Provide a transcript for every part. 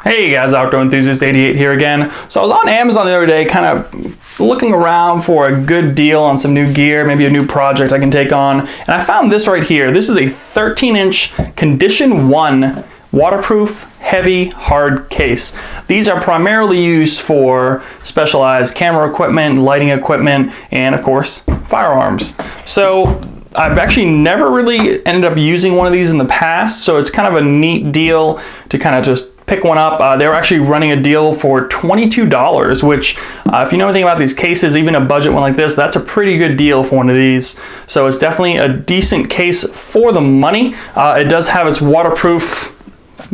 Hey guys, Outdoor Enthusiast 88 here again. So I was on Amazon the other day kind of looking around for a good deal on some new gear, maybe a new project I can take on, and I found this right here. This is a 13-inch Condition 1 waterproof heavy hard case. These are primarily used for specialized camera equipment, lighting equipment, and of course firearms. So I've actually never really ended up using one of these in the past, so it's kind of a neat deal to kind of just pick one up. They were actually running a deal for $22, which if you know anything about these cases, even a budget one like this, that's a pretty good deal for one of these. So it's definitely a decent case for the money. It does have its waterproof,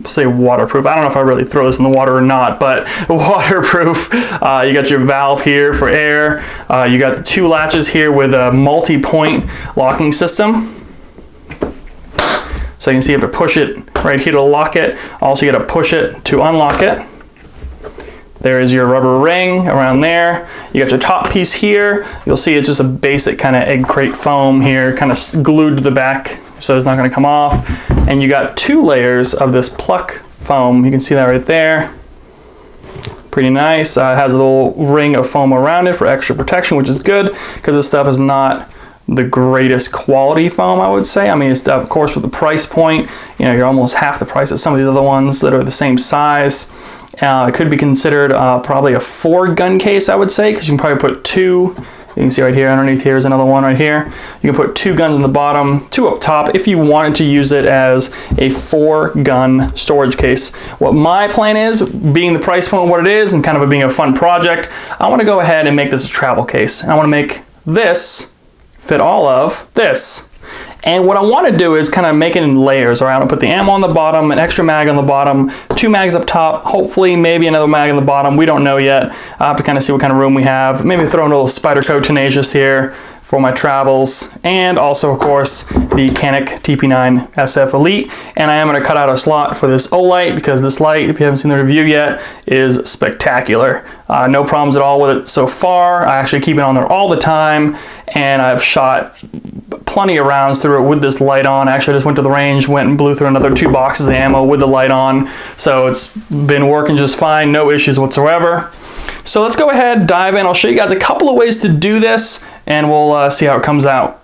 say waterproof, I don't know if I really throw this in the water or not, but waterproof. You got your valve here for air. You got two latches here with a multi-point locking system. So you can see you have to push it right here to lock it. Also you got to push it to unlock it. There is your rubber ring around there. You got your top piece here. You'll see it's just a basic kind of egg crate foam here, kind of glued to the back so it's not going to come off. And you got two layers of this Pluck foam. You can see that right there. Pretty nice. It has a little ring of foam around it for extra protection, which is good because this stuff is not the greatest quality foam, I would say. I mean, it's of course with the price point, you know, you're almost half the price of some of the other ones that are the same size. It could be considered probably a 4-gun case, I would say, because you can probably put two. You can see right here, underneath here is another one right here. You can put 2 guns in the bottom, 2 up top if you wanted to use it as a 4-gun storage case. What my plan is, being the price point what it is and kind of it being a fun project, I want to go ahead and make this a travel case. And I want to make this fit all of this. And what I want to do is kind of make it in layers. All right, I'm gonna put the ammo on the bottom, an extra mag on the bottom, 2 mags up top, hopefully maybe another mag on the bottom. We don't know yet. I have to kind of see what kind of room we have. Maybe throw in a little Spyderco Tenacious here for my travels, and also of course the Canik TP9 SF Elite. And I am going to cut out a slot for this Olight because this light, if you haven't seen the review yet, is spectacular. No problems at all with it so far. I actually keep it on there all the time, and I've shot plenty of rounds through it with this light on. Actually, I just went to the range, went and blew through another 2 boxes of ammo with the light on. So it's been working just fine, no issues whatsoever. So let's go ahead, dive in. I'll show you guys a couple of ways to do this, and we'll see how it comes out.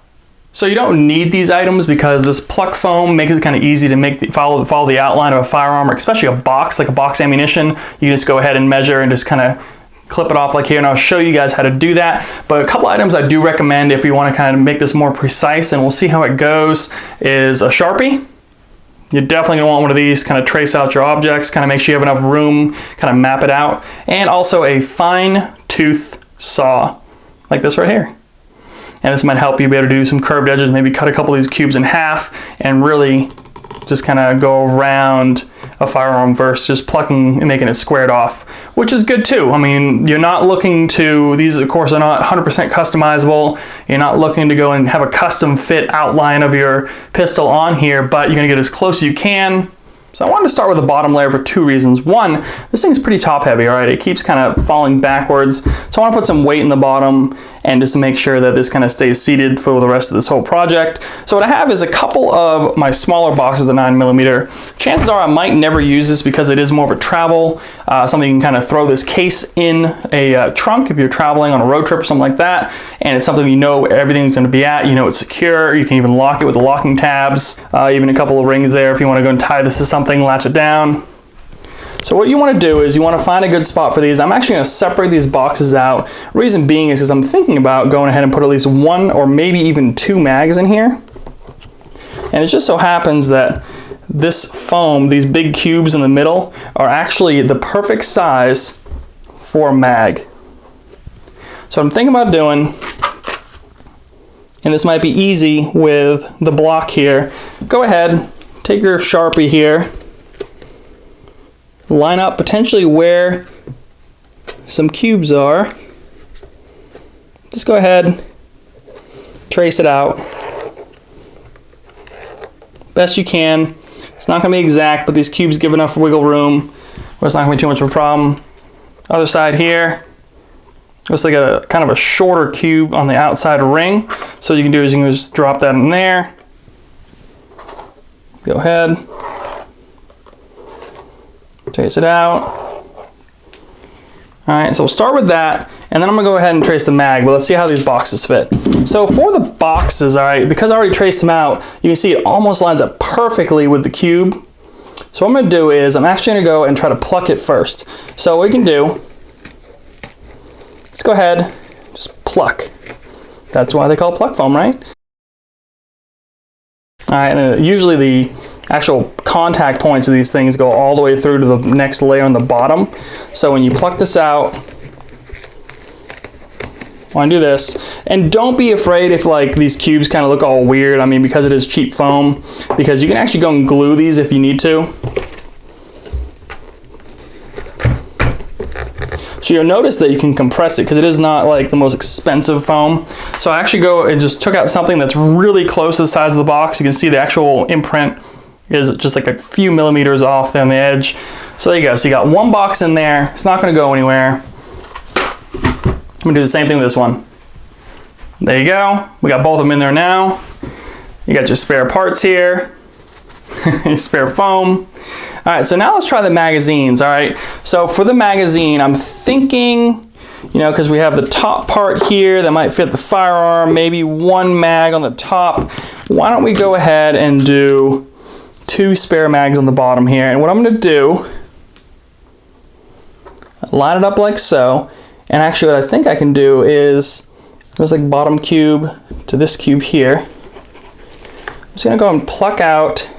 So you don't need these items because this Pluck foam makes it kind of easy to follow the outline of a firearm, or especially a box, like a box ammunition. You just go ahead and measure and just kind of clip it off like here, and I'll show you guys how to do that. But a couple items I do recommend if you want to kind of make this more precise, and we'll see how it goes, is a Sharpie. You're definitely going to want one of these, kind of trace out your objects, kind of make sure you have enough room, kind of map it out. And also a fine tooth saw, like this right here. And this might help you be able to do some curved edges, maybe cut a couple of these cubes in half, and really just kind of go around a firearm versus just plucking and making it squared off, which is good too. I mean, you're not looking to, these of course are not 100% customizable. You're not looking to go and have a custom fit outline of your pistol on here, but you're gonna get as close as you can. So I wanted to start with the bottom layer for 2 reasons. One, this thing's pretty top heavy, all right? It keeps kind of falling backwards. So I want to put some weight in the bottom and just to make sure that this kind of stays seated for the rest of this whole project. So what I have is a couple of my smaller boxes of 9mm. Chances are I might never use this because it is more of a travel, something you can kind of throw this case in a trunk if you're traveling on a road trip or something like that. And it's something you know everything's going to be at, you know it's secure. You can even lock it with the locking tabs, even a couple of rings there if you want to go and tie this to something, latch it down. So what you want to do is you want to find a good spot for these. I'm actually going to separate these boxes out. Reason being is because I'm thinking about going ahead and put at least 1 or maybe even 2 mags in here. And it just so happens that this foam, these big cubes in the middle, are actually the perfect size for a mag. So what I'm thinking about doing, and this might be easy with the block here, go ahead, take your Sharpie here, line up potentially where some cubes are. Just go ahead, trace it out best you can. It's not going to be exact, but these cubes give enough wiggle room where it's not going to be too much of a problem. Other side here, looks like a kind of a shorter cube on the outside ring. So what you can do is you can just drop that in there. Go ahead. Trace it out. All right, so we'll start with that, and then I'm gonna go ahead and trace the mag, but let's see how these boxes fit. So for the boxes, all right, because I already traced them out, you can see it almost lines up perfectly with the cube. So what I'm gonna do is, I'm actually gonna go and try to pluck it first. So what we can do, let's go ahead, just pluck. That's why they call it pluck foam, right? All right, and usually the actual contact points of these things go all the way through to the next layer on the bottom. So when you pluck this out, want to do this, and don't be afraid if like these cubes kind of look all weird. I mean, because it is cheap foam, because you can actually go and glue these if you need to. So you'll notice that you can compress it because it is not like the most expensive foam. So I actually go and just took out something that's really close to the size of the box. You can see the actual imprint is just like a few millimeters off there on the edge. So there you go. So you got one box in there. It's not going to go anywhere. I'm going to do the same thing with this one. There you go. We got both of them in there now. You got your spare parts here. Your spare foam. All right, so now let's try the magazines. All right, so for the magazine, I'm thinking, you know, because we have the top part here that might fit the firearm, maybe one mag on the top. Why don't we go ahead and do 2 spare mags on the bottom here? And what I'm going to do, line it up like so. And actually what I think I can do is, there's like bottom cube to this cube here. I'm just going to go and pluck out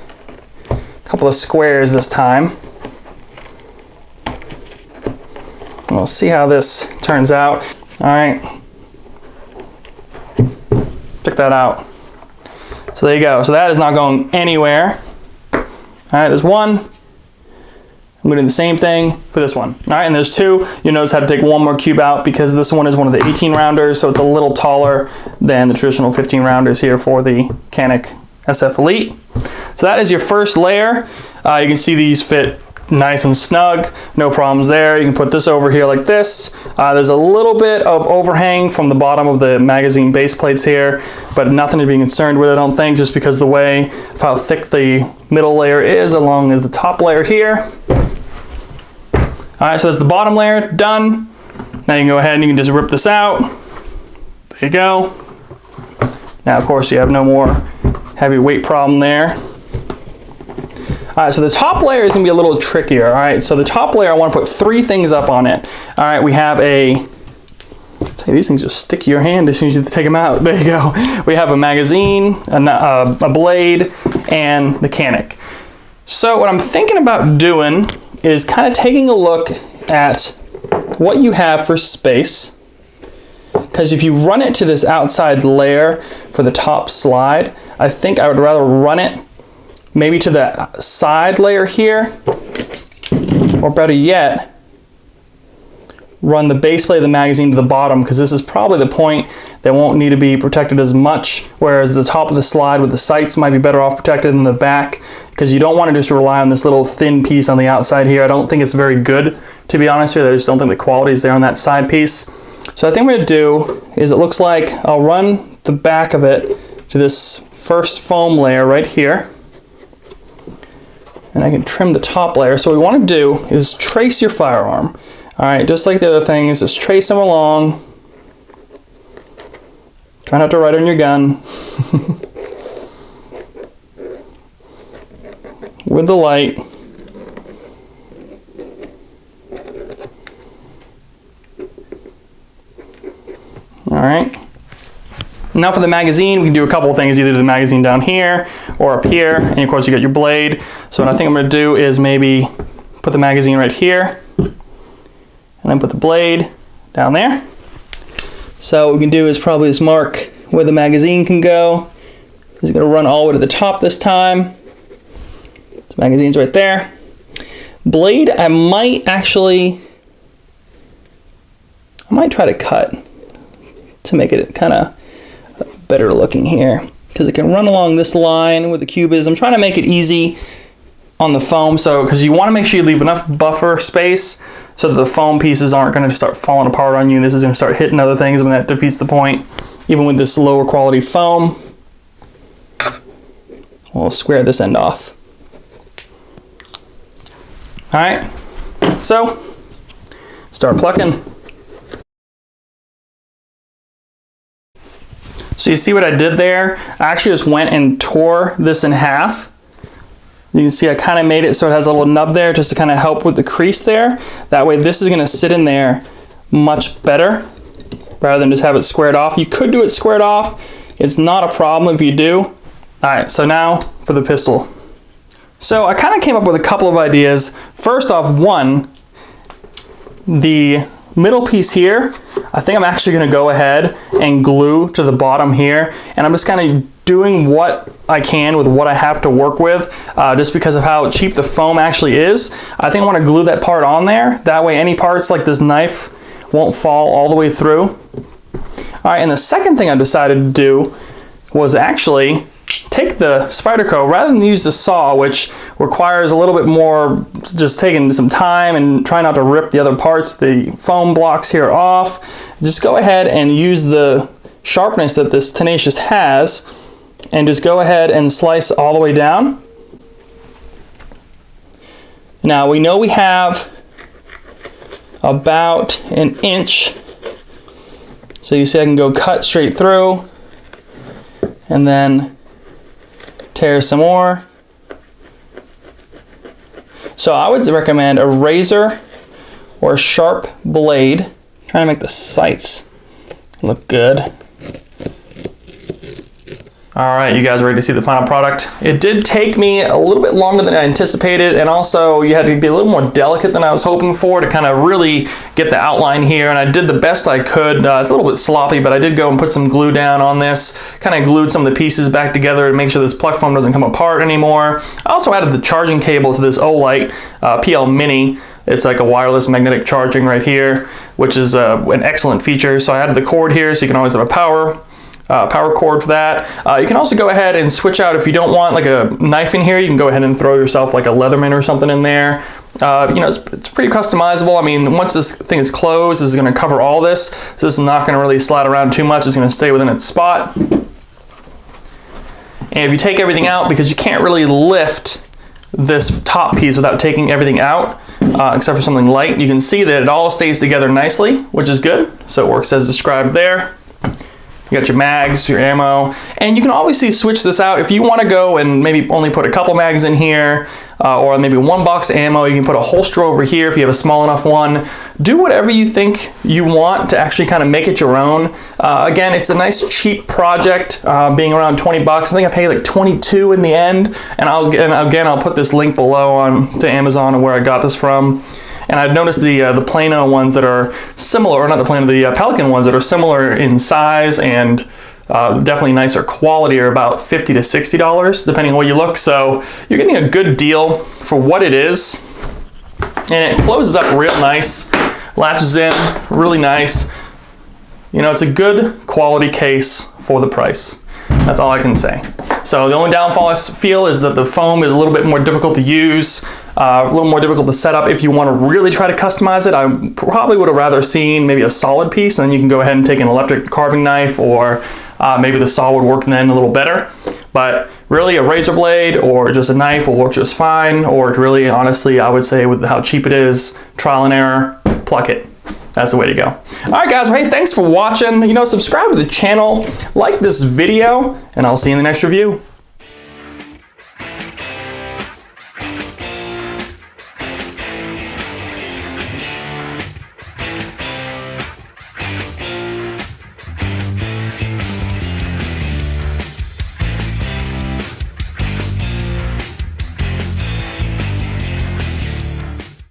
a couple of squares this time. We'll see how this turns out. All right, check that out. So there you go. So that is not going anywhere. All right, there's one. I'm going to do the same thing for this one. All right, and there's 2. You'll notice how to take one more cube out because this one is one of the 18 rounders, so it's a little taller than the traditional 15 rounders here for the Canik SF Elite. So that is your first layer. You can see these fit nice and snug, no problems there. You can put this over here like this. There's a little bit of overhang from the bottom of the magazine base plates here, but nothing to be concerned with, I don't think, just because the way of how thick the middle layer is along with the top layer here. All right, so that's the bottom layer done. Now you can go ahead and you can just rip this out. There you go. Now, of course, you have no more heavy weight problem there. All right, so the top layer is gonna be a little trickier. All right, so the top layer, I wanna put 3 things up on it. All right, we have these things just stick to your hand as soon as you take them out. There you go. We have a magazine, a blade, and the Canik. So what I'm thinking about doing is kind of taking a look at what you have for space. Because if you run it to this outside layer for the top slide, I think I would rather run it maybe to the side layer here, or better yet, run the base plate of the magazine to the bottom, because this is probably the point that won't need to be protected as much, whereas the top of the slide with the sights might be better off protected than the back, because you don't want to just rely on this little thin piece on the outside here. I don't think it's very good, to be honest with you. I just don't think the quality is there on that side piece. So I think what I'm going to do is, it looks like I'll run the back of it to this first foam layer right here, and I can trim the top layer. So what we want to do is trace your firearm. All right, just like the other things, just trace them along. Try not to write on your gun. With the light. All right. Now for the magazine, we can do a couple of things, either the magazine down here or up here, and of course you got your blade. So what I think I'm going to do is maybe put the magazine right here, and then put the blade down there. So what we can do is probably just mark where the magazine can go. It's going to run all the way to the top this time. The magazine's right there. Blade, I might try to cut to make it kind of better looking here, because it can run along this line where the cube is. I'm trying to make it easy on the foam, so because you want to make sure you leave enough buffer space so that the foam pieces aren't going to start falling apart on you. This is going to start hitting other things, and that defeats the point. Even with this lower quality foam, we'll square this end off. All right, So, start plucking. So you see what I did there? I actually just went and tore this in half. You can see I kind of made it so it has a little nub there just to kind of help with the crease there. That way this is going to sit in there much better rather than just have it squared off. You could do it squared off. It's not a problem if you do. All right, so now for the pistol. So I kind of came up with a couple of ideas. First off, one, the middle piece here, I think I'm actually going to go ahead and glue to the bottom here, and I'm just kind of doing what I can with what I have to work with, just because of how cheap the foam actually is. I think I want to glue that part on there. That way any parts like this knife won't fall all the way through. All right, and the second thing I decided to do was actually take the Spyderco, rather than use the saw, which requires a little bit more, just taking some time and try not to rip the other parts, the foam blocks here off. Just go ahead and use the sharpness that this Tenacious has and just go ahead and slice all the way down. Now we know we have about an inch, so you see I can go cut straight through and then tear some more. So I would recommend a razor or a sharp blade. I'm trying to make the sights look good. All right, you guys ready to see the final product? It did take me a little bit longer than I anticipated, and also you had to be a little more delicate than I was hoping for to kind of really get the outline here, and I did the best I could. It's a little bit sloppy, but I did go and put some glue down on this, kind of glued some of the pieces back together to make sure this pluck foam doesn't come apart anymore. I also added the charging cable to this Olight PL Mini. It's like a wireless magnetic charging right here, which is an excellent feature. So I added the cord here so you can always have a power cord for that. You can also go ahead and switch out if you don't want like a knife in here. You can go ahead and throw yourself like a Leatherman or something in there. You know, it's pretty customizable. I mean, once this thing is closed, this is going to cover all this. So this is not going to really slide around too much. It's going to stay within its spot. And if you take everything out, because you can't really lift this top piece without taking everything out, except for something light, you can see that it all stays together nicely, which is good. So it works as described there. You got your mags, your ammo, and you can obviously switch this out if you want to go and maybe only put a couple mags in here, or maybe one box of ammo. You can put a holster over here if you have a small enough one. Do whatever you think you want to actually kind of make it your own. Again, it's a nice cheap project, being around 20 bucks. I think I paid like 22 in the end, and I'll put this link below on to Amazon and where I got this from. And I've noticed the Plano ones that are similar, or not the Plano, the Pelican ones that are similar in size and definitely nicer quality are about $50 to $60, depending on where you look. So you're getting a good deal for what it is. And it closes up real nice, latches in really nice. You know, it's a good quality case for the price. That's all I can say. So the only downfall I feel is that the foam is a little bit more difficult to use, a little more difficult to set up. If you want to really try to customize it, I probably would have rather seen maybe a solid piece, and then you can go ahead and take an electric carving knife, or maybe the saw would work then a little better. But really a razor blade or just a knife will work just fine, or really, honestly, I would say with how cheap it is, trial and error, pluck it. That's the way to go. All right, guys, well, hey, thanks for watching. You know, subscribe to the channel, like this video, and I'll see you in the next review.